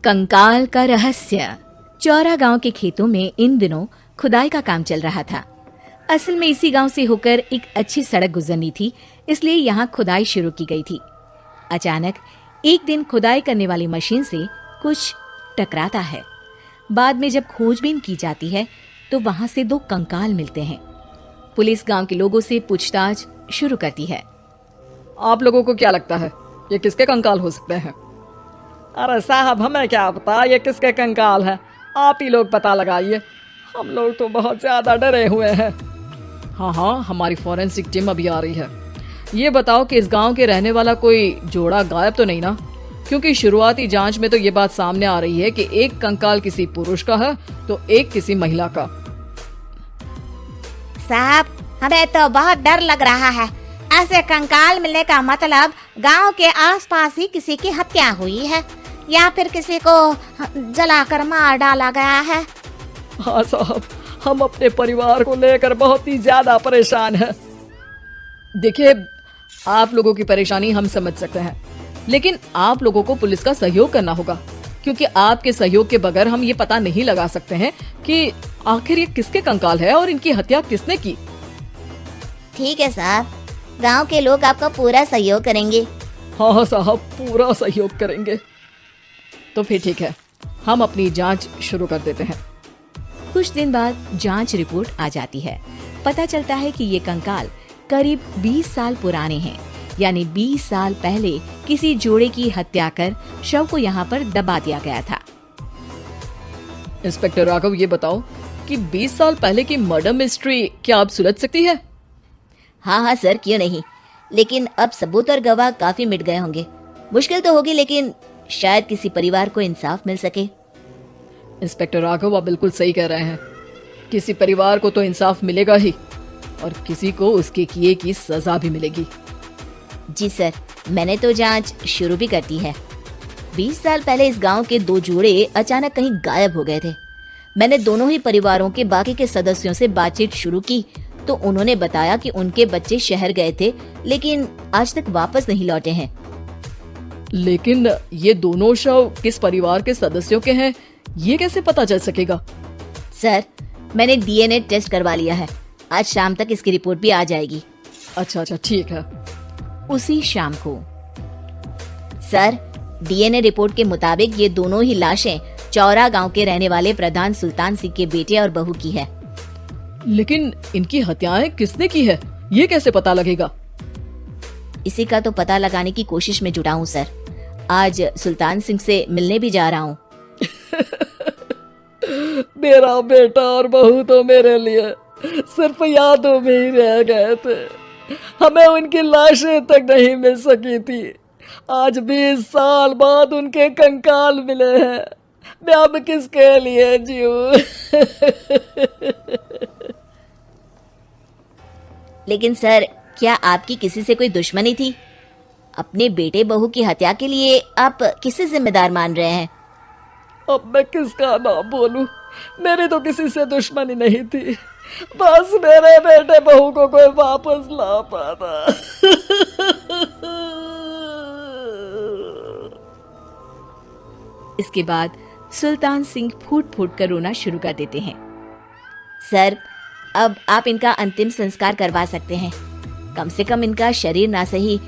कंकाल का रहस्य। चौरा गांव के खेतों में इन दिनों खुदाई का काम चल रहा था। असल में इसी गांव से होकर एक अच्छी सड़क गुजरनी थी, इसलिए यहाँ खुदाई शुरू की गई थी। अचानक एक दिन खुदाई करने वाली मशीन से कुछ टकराता है। बाद में जब खोजबीन की जाती है तो वहां से 2 कंकाल मिलते हैं। पुलिस गांव के लोगों से पूछताछ शुरू करती है। आप लोगों को क्या लगता है ये किसके कंकाल हो सकते हैं? अरे साहब, हमें क्या पता ये किसके कंकाल है, आप ही लोग पता लगाइए। हम लोग तो बहुत ज्यादा डरे हुए हैं। हाँ, हमारी फॉरेंसिक टीम अभी आ रही है। ये बताओ कि इस गांव के रहने वाला कोई जोड़ा गायब तो नहीं ना? क्योंकि शुरुआती जांच में तो ये बात सामने आ रही है कि एक कंकाल किसी पुरुष का है तो एक किसी महिला का। साहब, हमें तो बहुत डर लग रहा है। ऐसे कंकाल मिलने का मतलब गांव के आसपास ही किसी की हत्या हुई है या फिर किसी को जलाकर मार डाला गया है। हाँ साहब, हम अपने परिवार को लेकर बहुत ही ज्यादा परेशान हैं। देखिए, आप लोगों की परेशानी हम समझ सकते हैं, लेकिन आप लोगों को पुलिस का सहयोग करना होगा, क्योंकि आपके सहयोग के बगैर हम ये पता नहीं लगा सकते हैं कि आखिर ये किसके कंकाल है और इनकी हत्या किसने की। ठीक है साहब, गांव के लोग आपका पूरा सहयोग करेंगे। हाँ साहब, पूरा सहयोग करेंगे। तो फिर ठीक है, हम अपनी जांच शुरू कर देते हैं। कुछ दिन बाद जांच रिपोर्ट आ जाती है। पता चलता है कि ये कंकाल करीब 20 साल पुराने हैं, यानी 20 साल पहले किसी जोड़े की हत्या कर शव को यहाँ पर दबा दिया गया था। इंस्पेक्टर राघव, ये बताओ कि 20 साल पहले की मर्डर मिस्ट्री क्या अब सुलझ सकती है? हाँ सर, क्यों नहीं, लेकिन अब सबूत और गवाह काफी मिट गए होंगे। मुश्किल तो होगी, लेकिन शायद किसी परिवार को इंसाफ मिल सके। इंस्पेक्टर राघव, आप बिल्कुल सही कह रहे हैं। किसी परिवार को तो इंसाफ मिलेगा ही और किसी को उसके किए की सजा भी मिलेगी। जी सर, मैंने तो जांच शुरू भी कर दी है। 20 साल पहले इस गांव के 2 जोड़े अचानक कहीं गायब हो गए थे। मैंने दोनों ही परिवारों के बाकी के सदस्यों से बातचीत शुरू की तो उन्होंने बताया कि उनके बच्चे शहर गए थे, लेकिन आज तक वापस नहीं लौटे हैं। लेकिन ये दोनों शव किस परिवार के सदस्यों के हैं, ये कैसे पता चल सकेगा? सर, मैंने डीएनए टेस्ट करवा लिया है। आज शाम तक इसकी रिपोर्ट भी आ जाएगी। अच्छा, ठीक है। उसी शाम को सर, डीएनए रिपोर्ट के मुताबिक ये दोनों ही लाशें चौरा गांव के रहने वाले प्रधान सुल्तान सिंह के बेटे और बहू की है। लेकिन इनकी हत्याएं किसने की है, ये कैसे पता लगेगा? इसी का तो पता लगाने की कोशिश में जुटा हूँ सर। आज सुल्तान सिंह से मिलने भी जा रहा हूँ। मेरा बेटा और बहू तो मेरे लिए सिर्फ यादों में ही रह गए थे। हमें उनकी लाशें तक नहीं मिल सकी थी। आज 20 साल बाद उनके कंकाल मिले हैं। मैं अब किसके लिए जीऊं? लेकिन सर, क्या आपकी किसी से कोई दुश्मनी थी? अपने बेटे बहू की हत्या के लिए आप किसे जिम्मेदार मान रहे हैं? अब मैं किसका नाम बोलूं? मेरी तो किसी से दुश्मनी नहीं थी, बस मेरे बेटे बहू को कोई वापस ला पाता। इसके बाद सुल्तान सिंह फूट फूट कर रोना शुरू कर देते हैं। सर, अब आप इनका अंतिम संस्कार करवा सकते हैं। कम से कम इनका शरीर ना सही,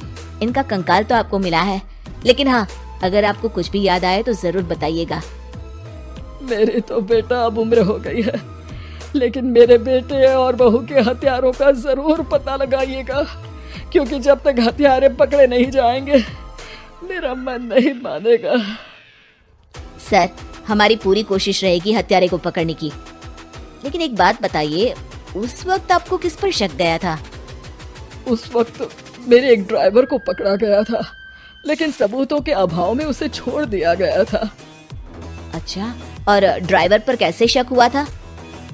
इनका कंकाल तो आपको मिला है। लेकिन हाँ, अगर आपको कुछ भी याद आए तो जरूर बताइएगा। मेरी तो बेटा अब उम्र हो गई है, लेकिन मेरे बेटे और बहू के हत्यारों का जरूर पता लगाइएगा, क्योंकि जब तक हत्यारे पकड़े नहीं जाएंगे मेरा मन नहीं मानेगा। सर, हमारी पूरी कोशिश रहेगी हत्यारे को पकड़ने की। लेकिन एक बात बताइए, उस वक्त आपको किस पर शक गया था? उस वक्त मेरे एक ड्राइवर को पकड़ा गया था, लेकिन सबूतों के अभाव में उसे छोड़ दिया गया था। अच्छा, और ड्राइवर पर कैसे शक हुआ था?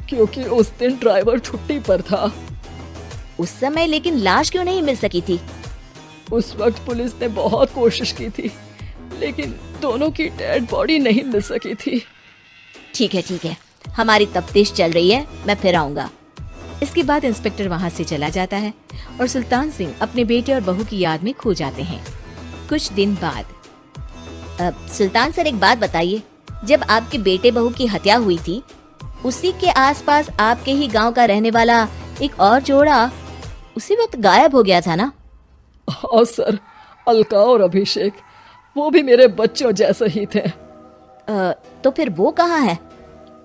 क्योंकि उस दिन ड्राइवर छुट्टी पर था। उस समय लेकिन लाश क्यों नहीं मिल सकी थी? उस वक्त पुलिस ने बहुत कोशिश की थी, लेकिन दोनों की डेड बॉडी नहीं मिल सकी थी। ठीक है, हमारी तफ्तीश चल रही है, मैं फिर आऊंगा। इसके बाद इंस्पेक्टर वहां से चला जाता है और सुल्तान सिंह अपने बेटे और बहू की याद में खो जाते हैं। कुछ दिन बाद सुल्तान सर, एक बात बताइए, जब आपके बेटे बहू की हत्या हुई थी, उसी के आसपास आपके ही गांव का रहने वाला एक और जोड़ा उसी वक्त गायब हो गया था ना? हाँ सर, अलका और अभिषेक, वो भी मेरे बच्चों जैसे ही थे। तो फिर वो कहाँ है?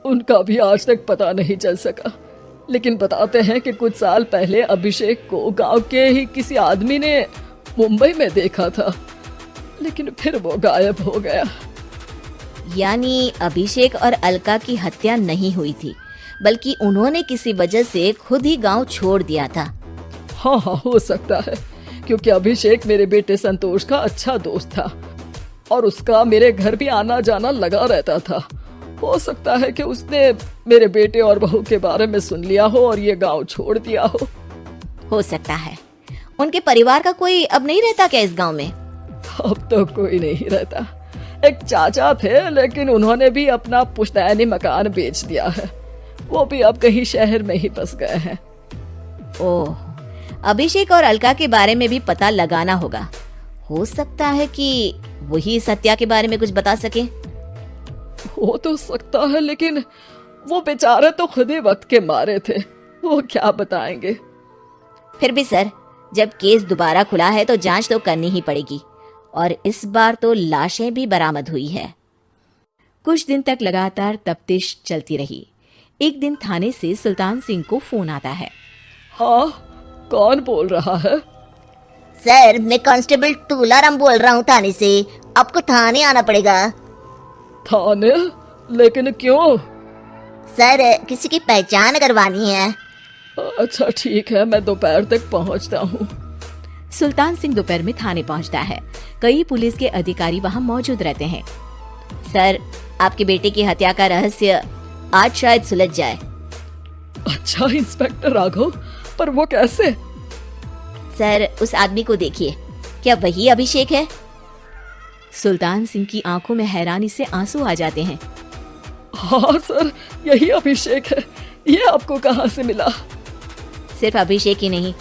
उनका भी आज तक पता नहीं चल सका, लेकिन बताते हैं कि कुछ साल पहले अभिषेक को गांव के ही किसी आदमी ने मुंबई में देखा था, लेकिन फिर वो गायब हो गया। यानी अभिषेक और अलका की हत्या नहीं हुई थी, बल्कि उन्होंने किसी वजह से खुद ही गांव छोड़ दिया था। हाँ हाँ, हो सकता है, क्योंकि अभिषेक मेरे बेटे संतोष का अच्छा दोस्त था और उसका मेरे घर भी आना जाना लगा रहता था। हो सकता है कि उसने मेरे बेटे और बहू के बारे में सुन लिया हो और ये गांव छोड़ दिया हो सकता है। उनके परिवार का कोई अब नहीं रहता क्या इस गांव में? अब तो कोई नहीं रहता। एक चाचा थे, लेकिन उन्होंने भी अपना पुश्तैनी मकान बेच दिया है। वो भी अब कहीं शहर में ही बस गए हैं। ओह, अभिषेक और अलका के बारे में भी पता लगाना होगा। हो सकता है कि वही इस हत्या के बारे में कुछ बता सके। हो तो सकता है, लेकिन वो बेचारे तो खुद ही वक्त के मारे थे, वो क्या बताएंगे। फिर भी सर, जब केस दोबारा खुला है तो जांच तो करनी ही पड़ेगी, और इस बार तो लाशें भी बरामद हुई है। कुछ दिन तक लगातार तफ्तीश चलती रही। एक दिन थाने से सुल्तान सिंह को फोन आता है। हाँ, कौन बोल रहा है? सर, मैं कांस्टेबल तुलाराम बोल रहा हूँ थाने से। आपको थाने आना पड़ेगा। थाने? लेकिन क्यों? सर, किसी की पहचान करवानी है। अच्छा ठीक है, मैं दोपहर तक पहुँचता हूँ। सुल्तान सिंह दोपहर में थाने पहुंचता है। कई पुलिस के अधिकारी वहां मौजूद रहते हैं। सर, आपके बेटे की हत्या का रहस्य आज शायद सुलझ जाए। अच्छा इंस्पेक्टर राघव, पर वो कैसे? सर, उस आदमी को देखिए, क्या वही अभिषेक है? सुल्तान सिंह की आंखों में हैरानी से आंसू आ जाते हैं। हाँ सर, यही अभिषेक है। ये आपको कहाँ से मिला? सिर्फ अभिषेक ही नहीं,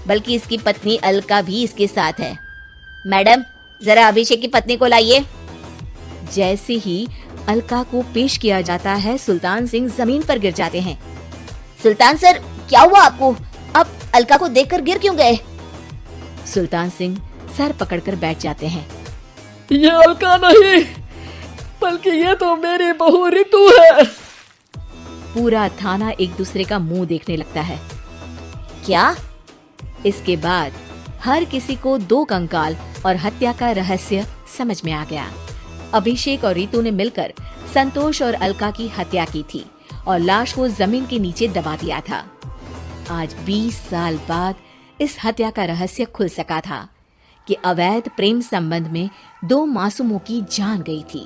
बल्कि इसकी पत्नी अलका भी इसके साथ है। मैडम, जरा अभिषेक की पत्नी को लाइए। जैसे ही अलका को पेश किया जाता है, सुल्तान सिंह जमीन पर गिर जाते हैं। सुल्तान सर, क्या हुआ आपको? आप अलका को देखकर गिर क्यों गए? सुल्तान सिंह सर पकड़कर बैठ जाते हैं। ये अलका नहीं, बल्कि ये तो मेरी बहू रितु है। पूरा थाना एक दूसरे का मुंह देखने लगता है। क्या? इसके बाद हर किसी को दो कंकाल और हत्या का रहस्य समझ में आ गया। अभिषेक और रितु ने मिलकर संतोष और अलका की हत्या की थी और लाश को जमीन के नीचे दबा दिया था। आज 20 साल बाद इस हत्या का रहस्य खुल सका था कि अवैध प्रेम संबंध में दो मासूमों की जान गई थी।